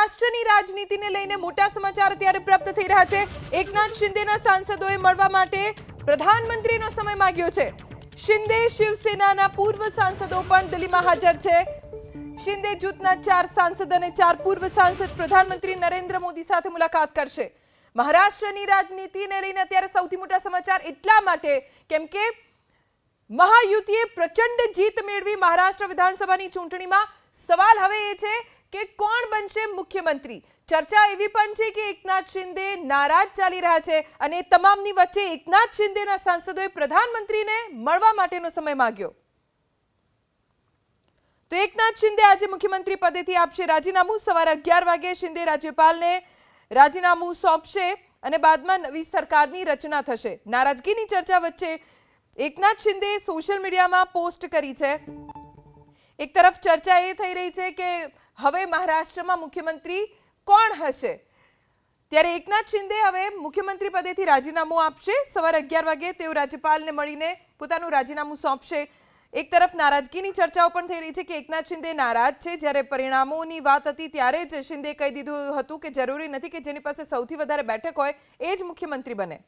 મહારાષ્ટ્રની રાજનીતિને લઈને મોટા સમાચાર અત્યારે પ્રાપ્ત થઈ રહ્યા છે। એકનાથ શિંદેના સાંસદોએ મળવા માટે પ્રધાનમંત્રીનો સમય માંગ્યો છે। શિંદે શિવસેનાના પૂર્વ સાંસદો પણ દિલ્હીમાં હાજર છે। શિંદે જૂથના 4 સાંસદ અને 4 પૂર્વ સાંસદ પ્રધાનમંત્રી નરેન્દ્ર મોદી સાથે મુલાકાત કરશે। મહારાષ્ટ્રની રાજનીતિને લઈને અત્યારે સૌથી મોટા સમાચાર એટલા માટે કેમ કે મહાયુતિએ પ્રચંડ જીત મેળવી મહારાષ્ટ્ર વિધાનસભાની ચૂંટણીમાં। સવાલ હવે એ છે કે કોણ બનશે મુખ્યમંત્રી। ચર્ચા એવી પણ છે કે એકનાથ શિંદે નારાજ ચાલી રહ્યા છે અને તમામની વચ્ચે એકનાથ શિંદેના સાંસદોએ પ્રધાનમંત્રીને મળવા માટેનો સમય માંગ્યો। તો એકનાથ શિંદે આજે મુખ્યમંત્રી પદેથી આપશે રાજીનામું। સવારે 11 વાગે શિંદે રાજ્યપાલને રાજીનામું સોંપશે અને બાદમાં નવી સરકારની રચના થશે। નારાજગીની ચર્ચા વચ્ચે એકનાથ શિંદે સોશિયલ મીડિયામાં પોસ્ટ કરી છે। એક તરફ ચર્ચા એ થઈ રહી છે કે હવે મહારાષ્ટ્રમાં મુખ્યમંત્રી કોણ હશે, ત્યારે એકનાથ શિંદે હવે મુખ્યમંત્રી પદેથી રાજીનામું આપશે। સવારે 11 વાગે તેઓ રાજ્યપાલને મળીને પોતાનું રાજીનામું સોંપશે। એક તરફ નારાજગીની ચર્ચાઓ પણ થઈ રહી છે કે એકનાથ શિંદે નારાજ છે। જ્યારે પરિણામોની વાત હતી ત્યારે જ શિંદે કહી દીધું હતું કે જરૂરી નથી કે જેની પાસે સૌથી વધારે બેઠક હોય એ જ મુખ્યમંત્રી બને।